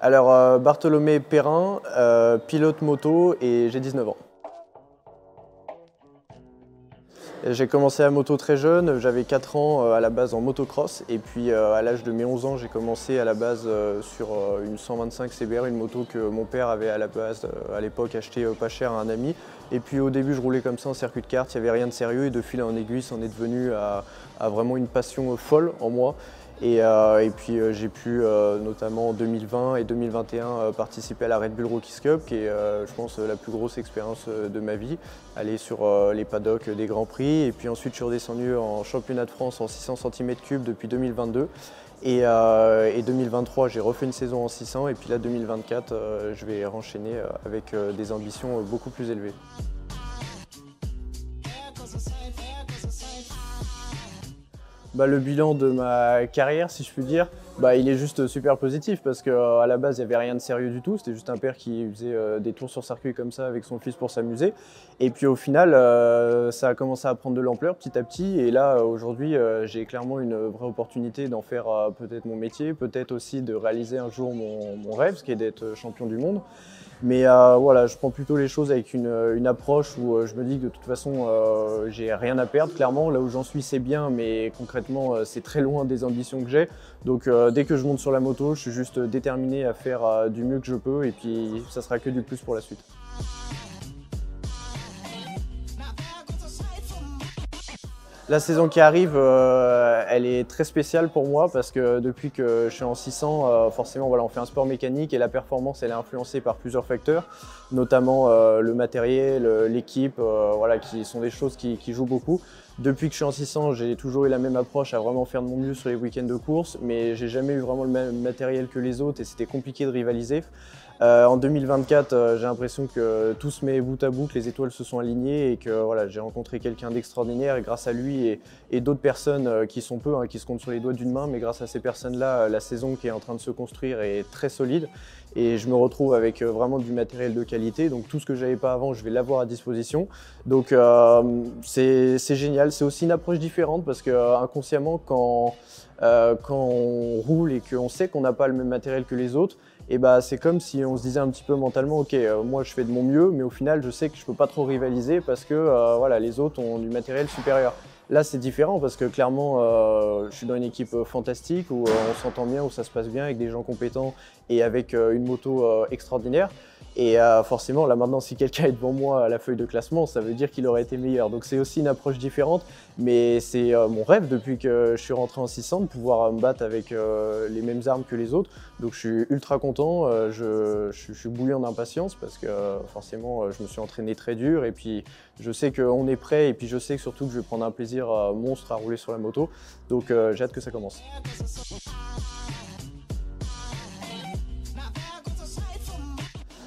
Alors, Bartholomé Perrin, pilote moto et j'ai 19 ans. J'ai commencé la moto très jeune, j'avais 4 ans à la base en motocross et puis à l'âge de mes 11 ans j'ai commencé à la base sur une 125 CBR, une moto que mon père avait à la base à l'époque acheté pas cher à un ami. Et puis au début je roulais comme ça en circuit de kart, il n'y avait rien de sérieux et de fil en aiguille c'en est devenu à vraiment une passion folle en moi. Et puis j'ai pu notamment en 2020 et 2021 participer à la Red Bull Rookies Cup qui est je pense la plus grosse expérience de ma vie. Aller sur les paddocks des Grands Prix et puis ensuite je suis redescendu en championnat de France en 600 cm3 depuis 2022 et 2023 j'ai refait une saison en 600 et puis là 2024 je vais enchaîner avec des ambitions beaucoup plus élevées. Le bilan de ma carrière, si je puis dire, il est juste super positif parce qu'à la base, il n'y avait rien de sérieux du tout. C'était juste un père qui faisait des tours sur circuit comme ça avec son fils pour s'amuser. Et puis au final, ça a commencé à prendre de l'ampleur petit à petit. Et là, aujourd'hui, j'ai clairement une vraie opportunité d'en faire peut-être mon métier, peut-être aussi de réaliser un jour mon rêve, ce qui est d'être champion du monde. Mais voilà, je prends plutôt les choses avec une approche où je me dis que de toute façon, j'ai rien à perdre. Clairement, là où j'en suis, c'est bien, mais concrètement, c'est très loin des ambitions que j'ai. Donc dès que je monte sur la moto, je suis juste déterminé à faire du mieux que je peux et puis ça sera que du plus pour la suite. La saison qui arrive, elle est très spéciale pour moi parce que depuis que je suis en 600, forcément voilà, on fait un sport mécanique et la performance elle est influencée par plusieurs facteurs, notamment le matériel, l'équipe, voilà, qui sont des choses qui jouent beaucoup. Depuis que je suis en 600, j'ai toujours eu la même approche à vraiment faire de mon mieux sur les week-ends de course, mais j'ai jamais eu vraiment le même matériel que les autres et c'était compliqué de rivaliser. En 2024, j'ai l'impression que tout se met bout à bout, que les étoiles se sont alignées et que voilà, j'ai rencontré quelqu'un d'extraordinaire et grâce à lui et d'autres personnes qui sont peu, qui se comptent sur les doigts d'une main, mais grâce à ces personnes-là, la saison qui est en train de se construire est très solide et je me retrouve avec vraiment du matériel de qualité. Donc tout ce que j'avais pas avant, je vais l'avoir à disposition. Donc c'est génial, c'est aussi une approche différente parce que inconsciemment quand on roule et qu'on sait qu'on n'a pas le même matériel que les autres, et c'est comme si on se disait un petit peu mentalement, ok, moi je fais de mon mieux, mais au final je sais que je peux pas trop rivaliser parce que voilà, les autres ont du matériel supérieur. Là c'est différent parce que clairement je suis dans une équipe fantastique où on s'entend bien, où ça se passe bien avec des gens compétents et avec une moto extraordinaire. Et forcément là maintenant si quelqu'un est devant moi à la feuille de classement, ça veut dire qu'il aurait été meilleur. Donc c'est aussi une approche différente, mais c'est mon rêve depuis que je suis rentré en 600 de pouvoir me battre avec les mêmes armes que les autres. Donc je suis ultra content, je suis bouillant d'impatience parce que forcément je me suis entraîné très dur et puis je sais qu'on est prêt et puis je sais surtout que je vais prendre un plaisir monstre à rouler sur la moto. Donc j'ai hâte que ça commence.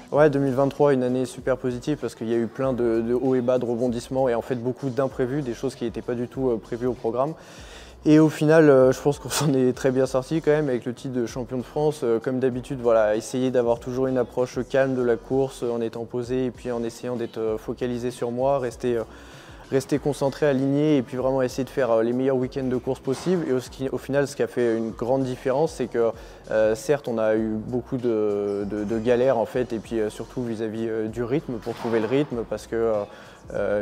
Ouais, 2023, une année super positive parce qu'il y a eu plein de hauts et bas, de rebondissements et en fait beaucoup d'imprévus, des choses qui n'étaient pas du tout prévues au programme. Et au final, je pense qu'on s'en est très bien sorti quand même avec le titre de champion de France. Comme d'habitude, voilà, essayer d'avoir toujours une approche calme de la course en étant posé et puis en essayant d'être focalisé sur moi, rester concentré, aligné et puis vraiment essayer de faire les meilleurs week-ends de course possibles. Et au final, ce qui a fait une grande différence, c'est que certes, on a eu beaucoup de galères en fait, et puis surtout vis-à-vis du rythme, pour trouver le rythme, parce que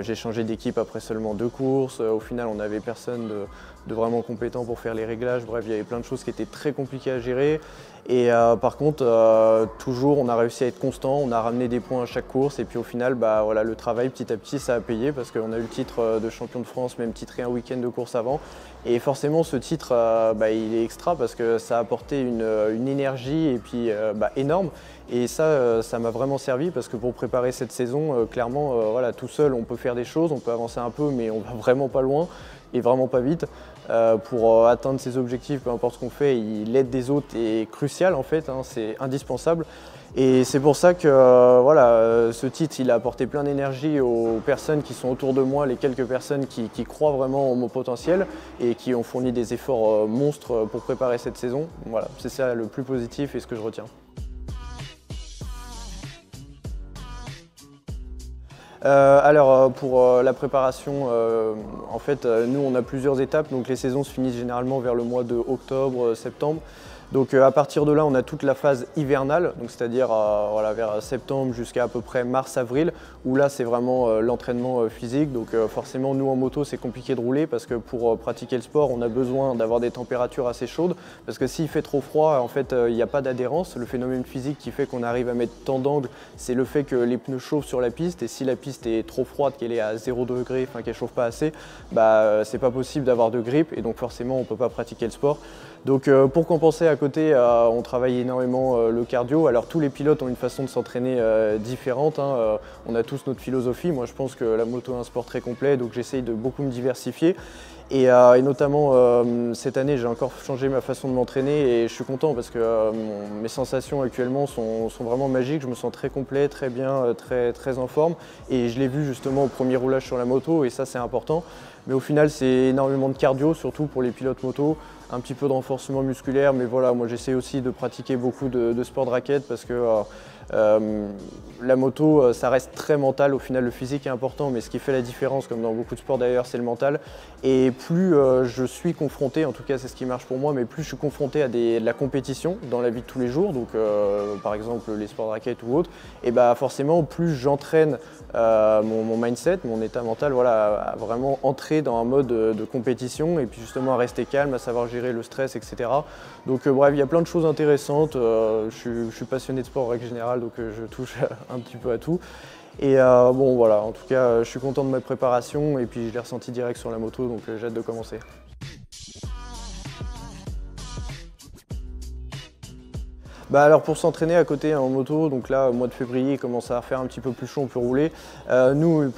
j'ai changé d'équipe après seulement 2 courses. Au final, on n'avait personne de vraiment compétent pour faire les réglages. Bref, il y avait plein de choses qui étaient très compliquées à gérer. Et par contre, toujours, on a réussi à être constant, on a ramené des points à chaque course et puis au final, voilà, le travail petit à petit, ça a payé parce qu'on a eu le titre de champion de France, même titré un week-end de course avant. Et forcément, ce titre, il est extra parce que ça a apporté une énergie et puis énorme. Et ça m'a vraiment servi parce que pour préparer cette saison, clairement, voilà, tout seul, on peut faire des choses, on peut avancer un peu, mais on va vraiment pas loin et vraiment pas vite. Pour atteindre ses objectifs, peu importe ce qu'on fait, l'aide des autres est cruciale en fait, c'est indispensable. Et c'est pour ça que voilà, ce titre il a apporté plein d'énergie aux personnes qui sont autour de moi, les quelques personnes qui croient vraiment en mon potentiel et qui ont fourni des efforts monstres pour préparer cette saison. Voilà, c'est ça le plus positif et ce que je retiens. Alors pour la préparation, en fait nous on a plusieurs étapes, donc les saisons se finissent généralement vers le mois de octobre, septembre. Donc à partir de là, on a toute la phase hivernale, c'est-à-dire voilà, vers septembre jusqu'à à peu près mars-avril, où là c'est vraiment l'entraînement physique. Donc forcément, nous en moto, c'est compliqué de rouler parce que pour pratiquer le sport, on a besoin d'avoir des températures assez chaudes. Parce que s'il fait trop froid, en fait, il n'y a pas d'adhérence. Le phénomène physique qui fait qu'on arrive à mettre tant d'angles, c'est le fait que les pneus chauffent sur la piste. Et si la piste est trop froide, qu'elle est à 0 degré, enfin qu'elle ne chauffe pas assez, bah, c'est pas possible d'avoir de grip et donc forcément on ne peut pas pratiquer le sport. Donc pour compenser à côté, on travaille énormément le cardio. Alors tous les pilotes ont une façon de s'entraîner différente, hein. On a tous notre philosophie. Moi je pense que la moto est un sport très complet, donc j'essaye de beaucoup me diversifier. Et notamment cette année, j'ai encore changé ma façon de m'entraîner et je suis content parce que mes sensations actuellement sont vraiment magiques. Je me sens très complet, très bien, très en forme. Et je l'ai vu justement au premier roulage sur la moto et ça c'est important. Mais au final, c'est énormément de cardio, surtout pour les pilotes moto. Un petit peu de renforcement musculaire, mais voilà, moi j'essaie aussi de pratiquer beaucoup de sport de raquette parce que la moto, ça reste très mental. Au final, le physique est important, mais ce qui fait la différence, comme dans beaucoup de sports d'ailleurs, c'est le mental. Et plus je suis confronté, en tout cas c'est ce qui marche pour moi, mais plus je suis confronté à de la compétition dans la vie de tous les jours, donc par exemple les sports de raquette ou autres, et bah forcément plus j'entraîne mon mindset, mon état mental, voilà, à vraiment entrer dans un mode de compétition et puis justement à rester calme, à savoir gérer le stress, etc. Donc bref, il y a plein de choses intéressantes. Je suis passionné de sport en règle générale, donc je touche un petit peu à tout. Et bon voilà, en tout cas, je suis content de ma préparation et puis je l'ai ressenti direct sur la moto, donc j'ai hâte de commencer. Bah alors pour s'entraîner à côté en moto, donc là au mois de février il commence à faire un petit peu plus chaud, on peut rouler. Nous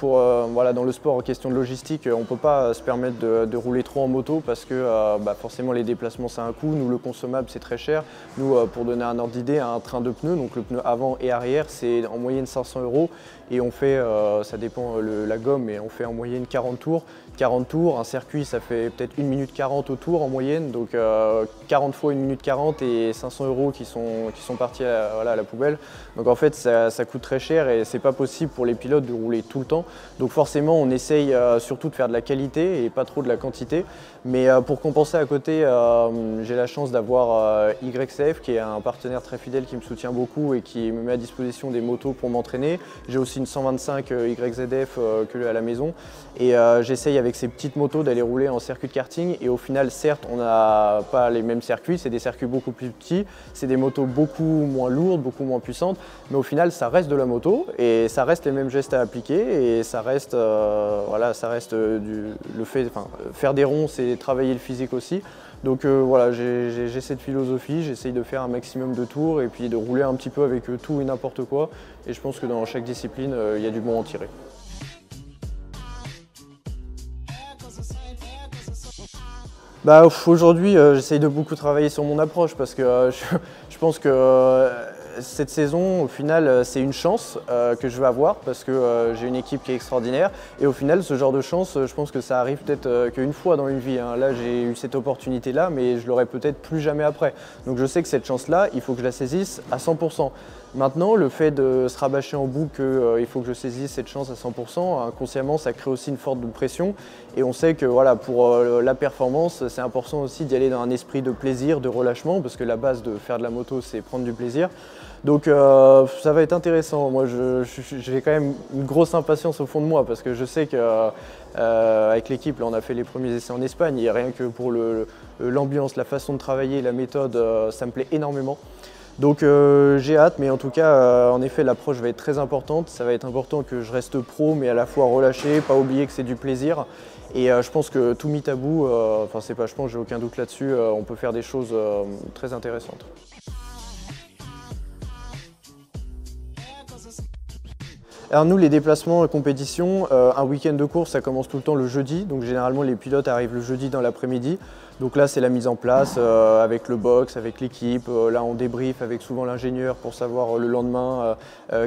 voilà, dans le sport en question de logistique, on ne peut pas se permettre de rouler trop en moto parce que bah, forcément les déplacements ça a un coût, nous le consommable c'est très cher. Nous pour donner un ordre d'idée, un train de pneus, donc le pneu avant et arrière c'est en moyenne 500 € et on fait, ça dépend la gomme, mais on fait en moyenne 40 tours. 40 tours, un circuit ça fait peut-être 1 minute 40 au tour en moyenne, donc 40 fois 1 minute 40 et 500 € qui sont partis voilà, à la poubelle. Donc en fait ça coûte très cher et c'est pas possible pour les pilotes de rouler tout le temps. Donc forcément on essaye surtout de faire de la qualité et pas trop de la quantité. Mais pour compenser à côté, j'ai la chance d'avoir YCF qui est un partenaire très fidèle qui me soutient beaucoup et qui me met à disposition des motos pour m'entraîner. J'ai aussi une 125 YZF à la maison et j'essaye avec ces petites motos d'aller rouler en circuit de karting et au final certes on n'a pas les mêmes circuits, c'est des circuits beaucoup plus petits, c'est des motos beaucoup moins lourdes, beaucoup moins puissantes, mais au final ça reste de la moto et ça reste les mêmes gestes à appliquer et ça reste, voilà, ça reste faire des ronds, c'est travailler le physique aussi. Donc voilà, j'ai cette philosophie, j'essaye de faire un maximum de tours et puis de rouler un petit peu avec tout et n'importe quoi. Et je pense que dans chaque discipline, il y a du bon à en tirer. Bah, aujourd'hui, j'essaye de beaucoup travailler sur mon approche parce que je pense que cette saison, au final, c'est une chance que je vais avoir parce que j'ai une équipe qui est extraordinaire. Et au final, ce genre de chance, je pense que ça arrive peut-être qu'une fois dans une vie, hein. Là, j'ai eu cette opportunité-là, mais je l'aurai peut-être plus jamais après. Donc je sais que cette chance-là, il faut que je la saisisse à 100%. Maintenant, le fait de se rabâcher en boucle qu'il faut que je saisisse cette chance à 100%, inconsciemment, ça crée aussi une forte pression. Et on sait que voilà, pour la performance, c'est important aussi d'y aller dans un esprit de plaisir, de relâchement, parce que la base de faire de la moto, c'est prendre du plaisir. Donc ça va être intéressant. Moi, j'ai quand même une grosse impatience au fond de moi, parce que je sais qu'avec l'équipe, on a fait les premiers essais en Espagne, et rien que pour l'ambiance, la façon de travailler, la méthode, ça me plaît énormément. Donc j'ai hâte, mais en tout cas, en effet, l'approche va être très importante. Ça va être important que je reste pro, mais à la fois relâché, pas oublier que c'est du plaisir. Et je pense que tout mis à bout, enfin c'est pas je pense, j'ai aucun doute là-dessus, on peut faire des choses très intéressantes. Alors nous, les déplacements et compétitions, un week-end de course, ça commence tout le temps le jeudi. Donc généralement, les pilotes arrivent le jeudi dans l'après-midi. Donc là, c'est la mise en place avec le box, avec l'équipe. Là, on débrief avec souvent l'ingénieur pour savoir le lendemain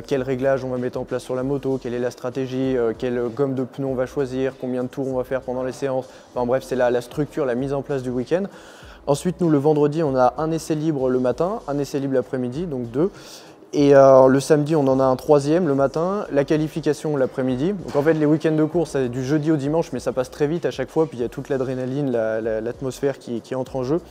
quel réglage on va mettre en place sur la moto, quelle est la stratégie, quelle gomme de pneus on va choisir, combien de tours on va faire pendant les séances. Enfin bref, c'est la structure, la mise en place du week-end. Ensuite, nous, le vendredi, on a un essai libre le matin, un essai libre l'après-midi, donc 2. Et le samedi, on en a un 3e le matin, la qualification l'après-midi. Donc en fait, les week-ends de course, c'est du jeudi au dimanche, mais ça passe très vite à chaque fois. Puis il y a toute l'adrénaline, l'atmosphère qui entre en jeu.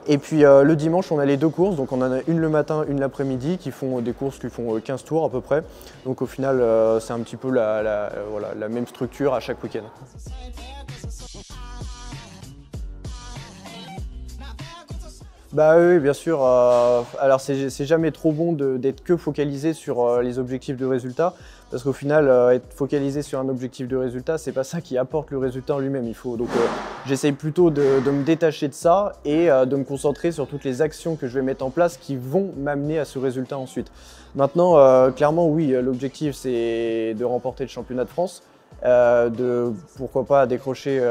Et puis le dimanche, on a les 2 courses, donc on en a une le matin, une l'après-midi, qui font des courses qui font 15 tours à peu près. Donc au final, c'est un petit peu voilà, la même structure à chaque week-end. Bah oui, bien sûr. Alors c'est jamais trop bon d'être que focalisé sur les objectifs de résultat, parce qu'au final, être focalisé sur un objectif de résultat, c'est pas ça qui apporte le résultat en lui-même. Donc j'essaye plutôt de me détacher de ça et de me concentrer sur toutes les actions que je vais mettre en place qui vont m'amener à ce résultat ensuite. Maintenant, clairement, oui, l'objectif c'est de remporter le championnat de France. Pourquoi pas décrocher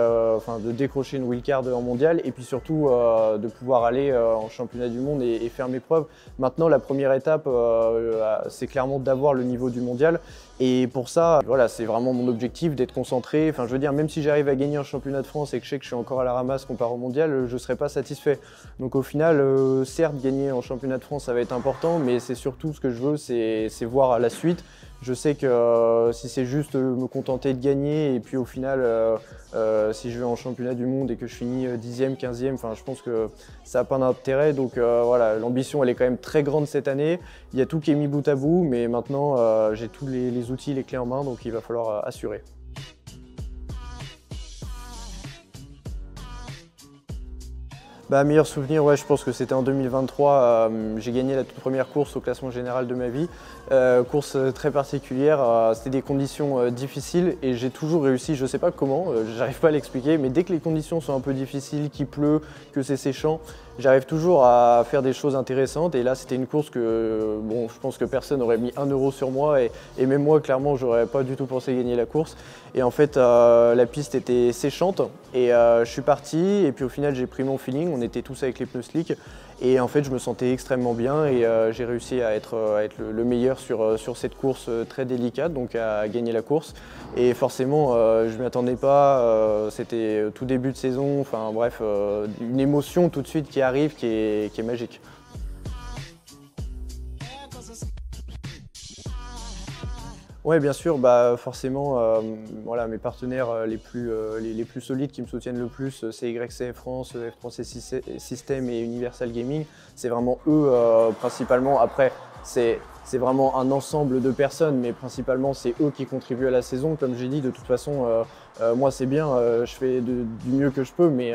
une wildcard en mondial et puis surtout de pouvoir aller en championnat du monde et faire mes preuves. Maintenant, la première étape, c'est clairement d'avoir le niveau du mondial et pour ça, voilà, c'est vraiment mon objectif d'être concentré. Enfin, je veux dire, même si j'arrive à gagner un championnat de France et que je sais que je suis encore à la ramasse comparé au mondial, je ne serai pas satisfait. Donc au final, certes, gagner en championnat de France, ça va être important, mais c'est surtout ce que je veux, c'est voir à la suite. Je sais que si c'est juste me contenter de gagner et puis au final, si je vais en championnat du monde et que je finis 10e, 15e, enfin, je pense que ça n'a pas d'intérêt. Donc voilà, l'ambition elle est quand même très grande cette année. Il y a tout qui est mis bout à bout, mais maintenant j'ai tous les outils, les clés en main, donc il va falloir assurer. Bah, meilleur souvenir, ouais, je pense que c'était en 2023. J'ai gagné la toute première course au classement général de ma vie. Course très particulière, c'était des conditions difficiles et j'ai toujours réussi, je ne sais pas comment, j'arrive pas à l'expliquer, mais dès que les conditions sont un peu difficiles, qu'il pleut, que c'est séchant, j'arrive toujours à faire des choses intéressantes. Et là, c'était une course que, bon, je pense que personne n'aurait mis 1 euro sur moi et même moi, clairement, j'aurais pas du tout pensé gagner la course. Et en fait, la piste était séchante et je suis parti et puis au final, j'ai pris mon feeling. On était tous avec les pneus slick et en fait, je me sentais extrêmement bien et j'ai réussi à être le meilleur sur cette course très délicate, donc à gagner la course. Et forcément, je ne m'y attendais pas, c'était tout début de saison, enfin bref, une émotion tout de suite qui arrive, qui est magique. Oui, bien sûr, bah, forcément, voilà, mes partenaires les plus solides qui me soutiennent le plus, c'est YCF France, F3C System et Universal Gaming. C'est vraiment eux principalement. Après, c'est vraiment un ensemble de personnes, mais principalement, c'est eux qui contribuent à la saison. Comme j'ai dit, de toute façon, moi, c'est bien, je fais du mieux que je peux, mais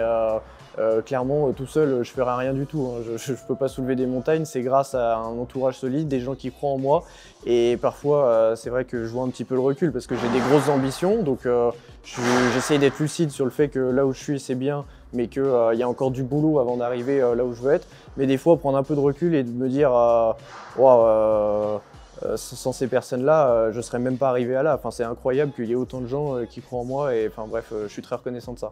clairement, tout seul, je ne ferai rien du tout. Hein. Je ne peux pas soulever des montagnes, c'est grâce à un entourage solide, des gens qui croient en moi. Et parfois, c'est vrai que je vois un petit peu le recul parce que j'ai des grosses ambitions. Donc, j'essaye d'être lucide sur le fait que là où je suis, c'est bien, mais qu'il y a encore du boulot avant d'arriver là où je veux être. Mais des fois, prendre un peu de recul et de me dire wow, sans ces personnes-là, je ne serais même pas arrivé à là. Enfin, c'est incroyable qu'il y ait autant de gens qui croient en moi. Et enfin, bref, je suis très reconnaissant de ça.